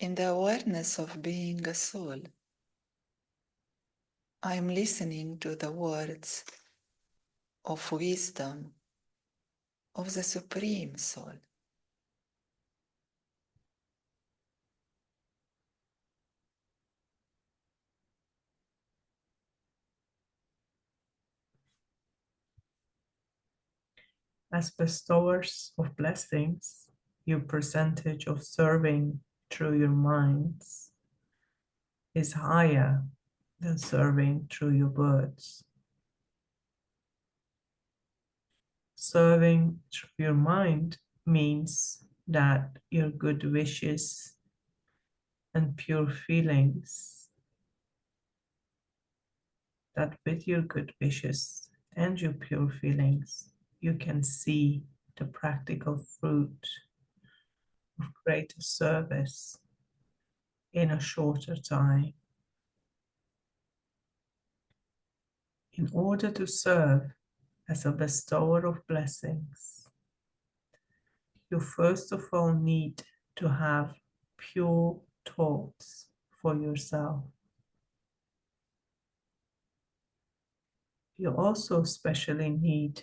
In the awareness of being a soul, I am listening to the words of wisdom of the Supreme Soul. As bestowers of blessings, your percentage of serving through your minds is higher than serving through your words. Serving through your mind means that your good wishes and pure feelings, that with your good wishes and your pure feelings, you can see the practical fruit of greater service in a shorter time. In order to serve as a bestower of blessings, you first of all need to have pure thoughts for yourself. You also especially need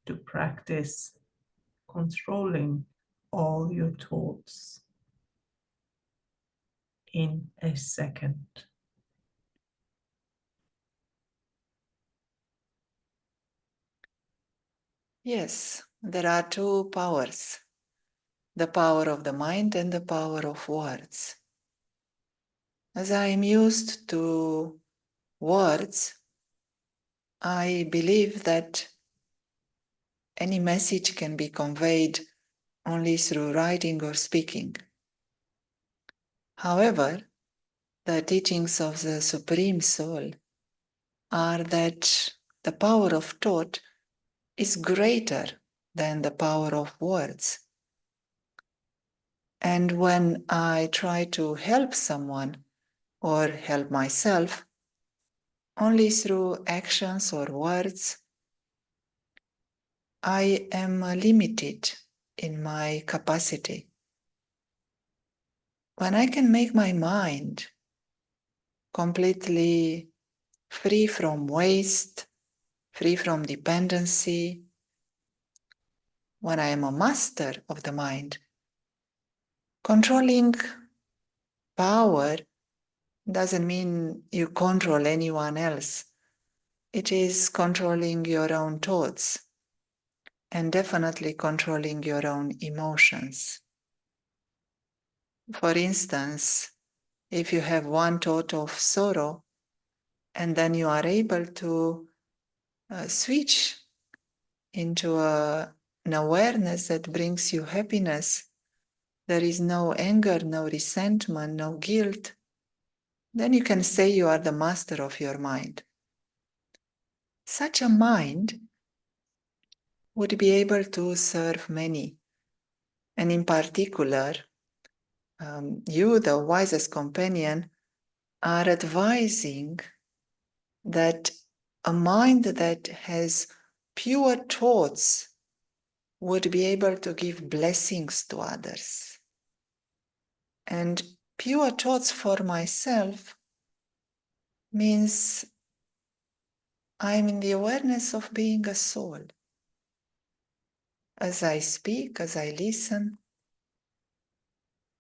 to practice controlling all your thoughts in a second. Yes, there are two powers, the power of the mind and the power of words. As I am used to words, I believe that any message can be conveyed only through writing or speaking. However, the teachings of the Supreme Soul are that the power of thought is greater than the power of words. And when I try to help someone or help myself only through actions or words, I am limited in my capacity. When I can make my mind completely free from waste, free from dependency, when I am a master of the mind, controlling power doesn't mean you control anyone else. It is controlling your own thoughts and definitely controlling your own emotions. For instance, if you have one thought of sorrow and then you are able to switch into an awareness that brings you happiness, there is no anger, no resentment, no guilt, then you can say you are the master of your mind. Such a mind would be able to serve many. And in particular, you, the wisest companion, are advising that a mind that has pure thoughts would be able to give blessings to others. And pure thoughts for myself means I'm in the awareness of being a soul. As I speak, as I listen,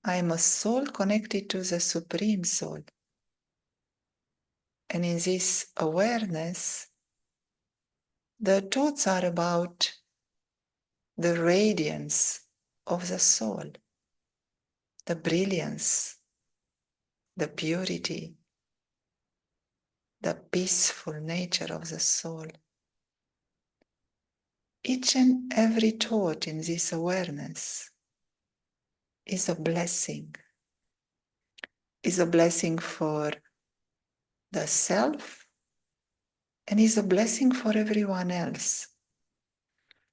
I am a soul connected to the Supreme Soul. And in this awareness, the thoughts are about the radiance of the soul, the brilliance, the purity, the peaceful nature of the soul. Each and every thought in this awareness is a blessing, is a blessing for the self and is a blessing for everyone else.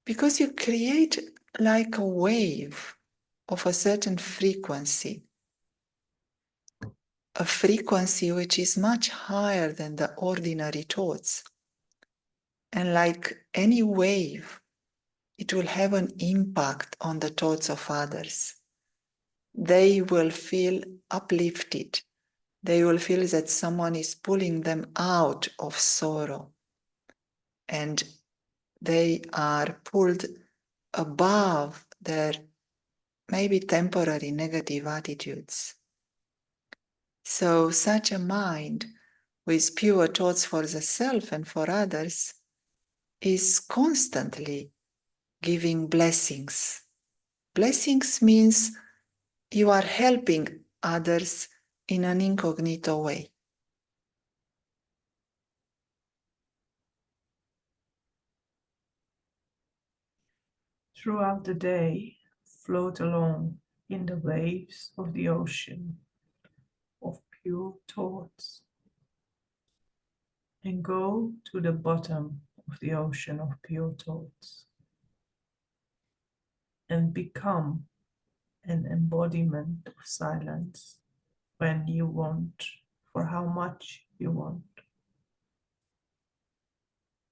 Because you create like a wave of a certain frequency, a frequency which is much higher than the ordinary thoughts. And like any wave, it will have an impact on the thoughts of others. they will feel uplifted. They will feel that someone is pulling them out of sorrow, and they are pulled above their maybe temporary negative attitudes. So such a mind with pure thoughts for the self and for others is constantly giving blessings. Blessings means you are helping others in an incognito way. Throughout the day, float along in the waves of the ocean of pure thoughts and go to the bottom of the ocean of pure thoughts and become an embodiment of silence when you want, for how much you want.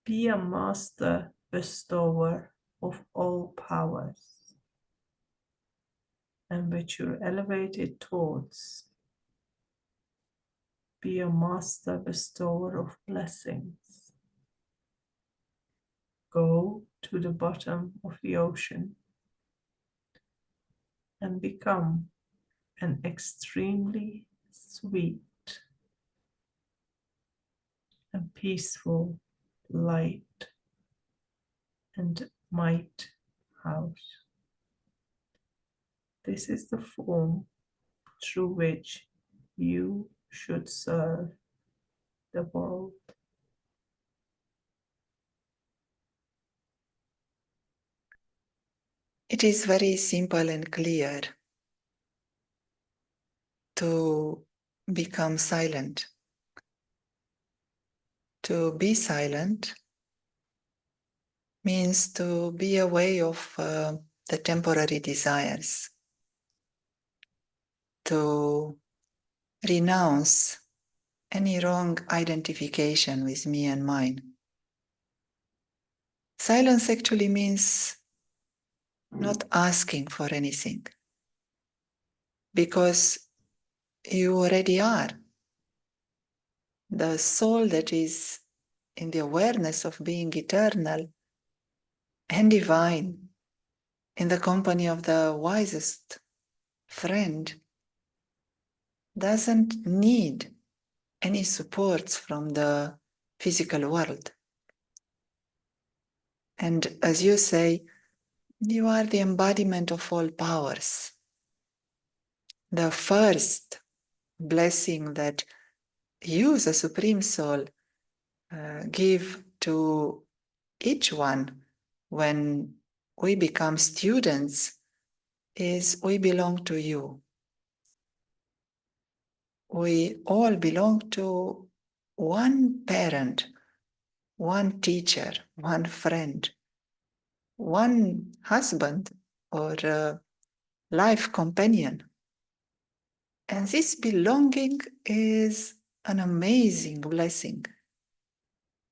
Be a master bestower of all powers, and with your elevated thoughts, be a master bestower of blessings. Go to the bottom of the ocean and become an extremely sweet and peaceful light and might house. This is the form through which you should serve the world. It is very simple and clear to become silent. To be silent means to be aware of the temporary desires, to renounce any wrong identification with me and mine. Silence actually means not asking for anything, because you already are. The soul that is in the awareness of being eternal and divine, in the company of the wisest friend, doesn't need any supports from the physical world. And as you say, you are the embodiment of all powers. The first blessing that you, the Supreme Soul, give to each one when we become students is we belong to you. We all belong to one parent, one teacher, one friend, one husband or life companion. And this belonging is an amazing blessing.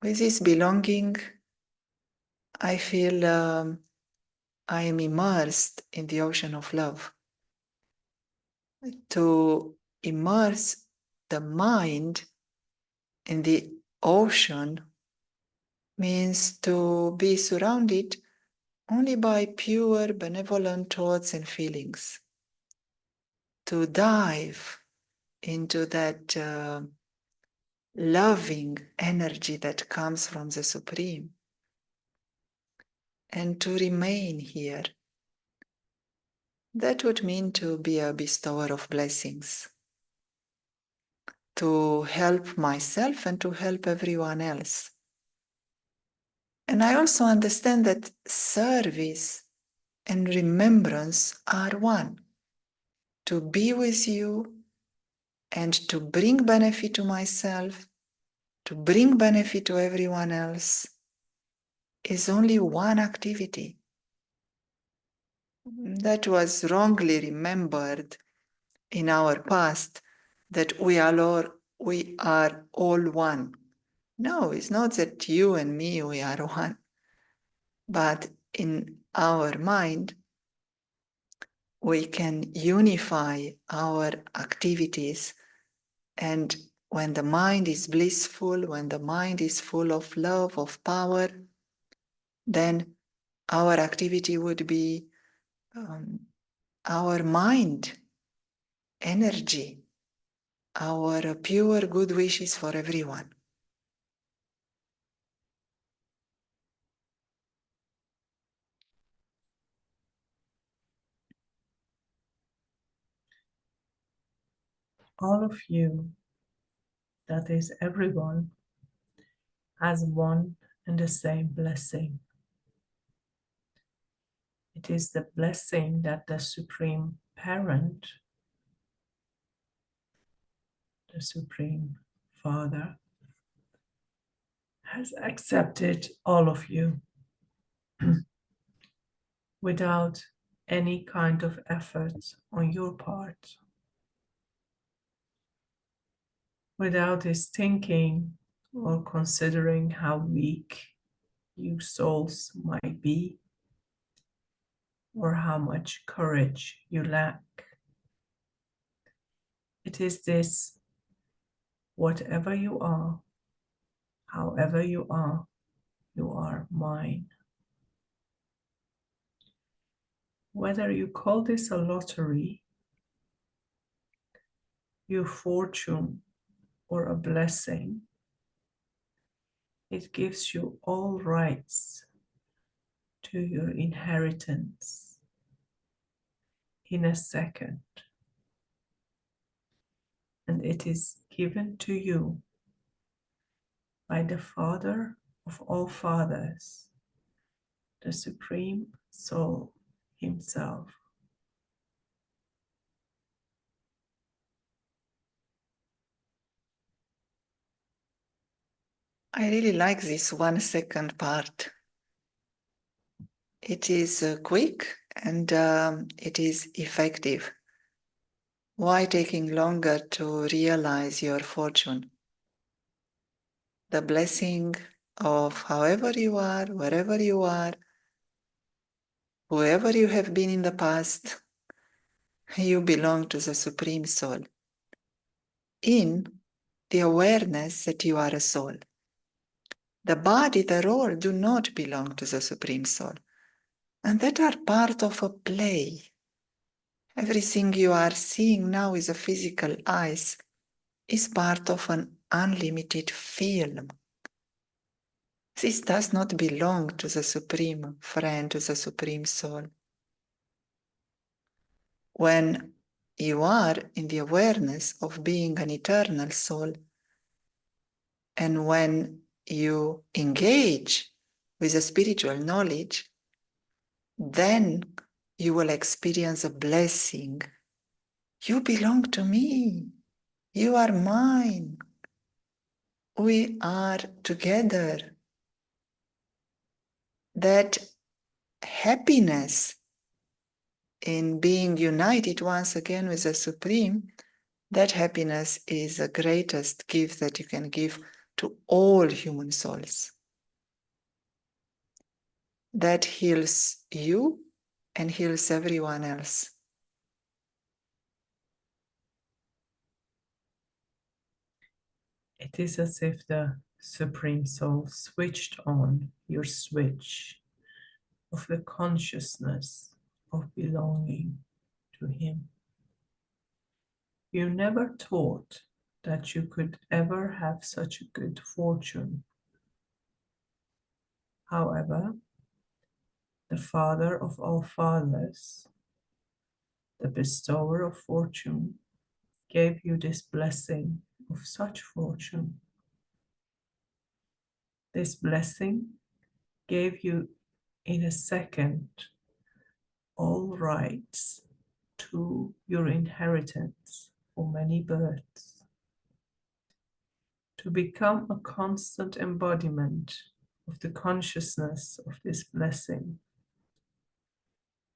With this belonging, I feel I am immersed in the ocean of love. To immerse the mind in the ocean means to be surrounded only by pure benevolent thoughts and feelings. To dive into that loving energy that comes from the Supreme, and to remain here. That would mean to be a bestower of blessings, to help myself and to help everyone else. And I also understand that service and remembrance are one. To be with you and to bring benefit to myself, to bring benefit to everyone else, is only one activity. That was wrongly remembered in our past, that we are all one. No, it's not that you and me, we are one. But in our mind, we can unify our activities. And when the mind is blissful, when the mind is full of love, of power, then our activity would be our mind, energy, our pure good wishes for everyone. All of you, that is everyone, has one and the same blessing. It is the blessing that the Supreme Parent, the Supreme Father, has accepted all of you without any kind of effort on your part, without his thinking or considering how weak you souls might be or how much courage you lack. It is this: whatever you are, however you are mine. Whether you call this a lottery, your fortune, or a blessing, it gives you all rights to your inheritance in a second. And it is given to you by the Father of all fathers, the Supreme Soul Himself. I really like this 1 second part. It is quick and it is effective. Why taking longer to realize your fortune? The blessing of however you are, wherever you are, whoever you have been in the past, you belong to the Supreme Soul. In the awareness that you are a soul. The body, the role do not belong to the Supreme Soul. And that are part of a play. Everything you are seeing now with the physical eyes is part of an unlimited film. This does not belong to the Supreme Friend, to the Supreme Soul. When you are in the awareness of being an eternal soul, and when you engage with the spiritual knowledge, then you will experience a blessing. You belong to me. You are mine. We are together. That happiness in being united once again with the Supreme, that happiness is the greatest gift that you can give to all human souls. That heals you and heals everyone else. It is as if the Supreme Soul switched on your switch of the consciousness of belonging to Him. You never thought that you could ever have such a good fortune. However, the Father of all fathers, the bestower of fortune, gave you this blessing of such fortune. This blessing gave you in a second all rights to your inheritance for many births. To become a constant embodiment of the consciousness of this blessing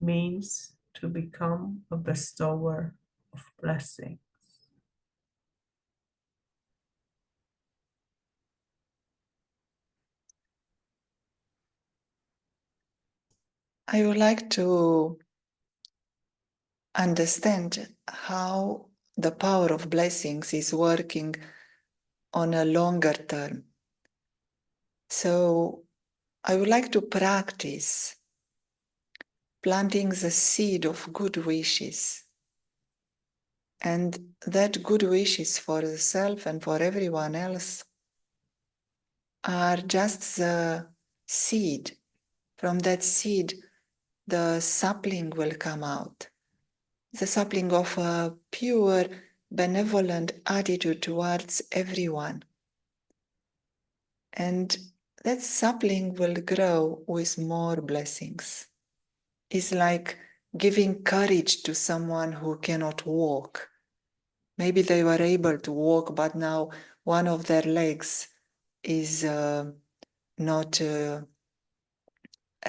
means to become a bestower of blessings. I would like to understand how the power of blessings is working on a longer term. So I would like to practice planting the seed of good wishes. And that good wishes for the self and for everyone else are just the seed. From that seed, the sapling will come out. The sapling of a pure, benevolent attitude towards everyone. And that sapling will grow with more blessings. It's like giving courage to someone who cannot walk. Maybe they were able to walk, but now one of their legs is not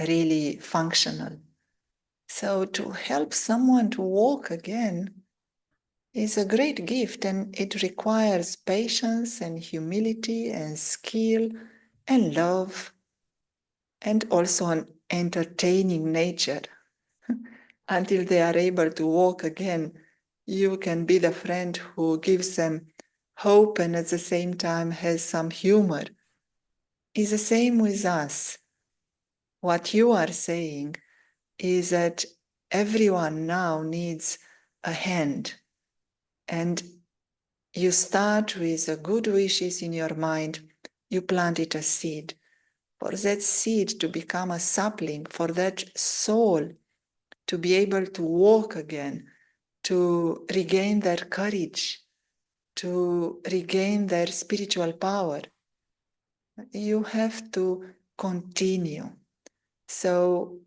really functional. So to help someone to walk again is a great gift, and it requires patience and humility and skill and love and also an entertaining nature. Until they are able to walk again, you can be the friend who gives them hope and at the same time has some humor. It's the same with us. What you are saying is that everyone now needs a hand, and you start with the good wishes in your mind. You planted a seed. For that seed to become a sapling, for that soul to be able to walk again, to regain their courage, to regain their spiritual power, you have to continue. So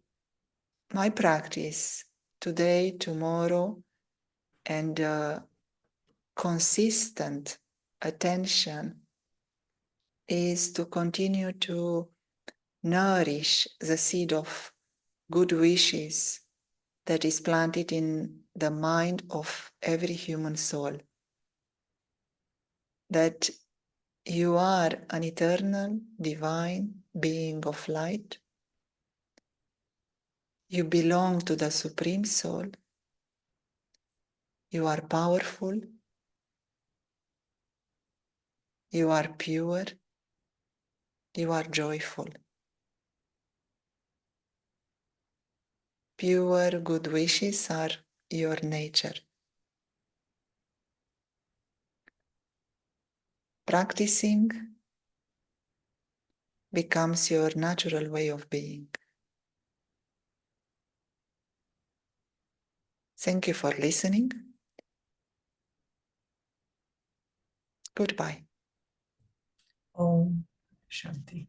my practice today, tomorrow, and consistent attention is to continue to nourish the seed of good wishes that is planted in the mind of every human soul. That you are an eternal, divine being of light. You belong to the Supreme Soul. You are powerful. You are pure. You are joyful. Pure good wishes are your nature. Practicing becomes your natural way of being. Thank you for listening. Goodbye. Om Shanti.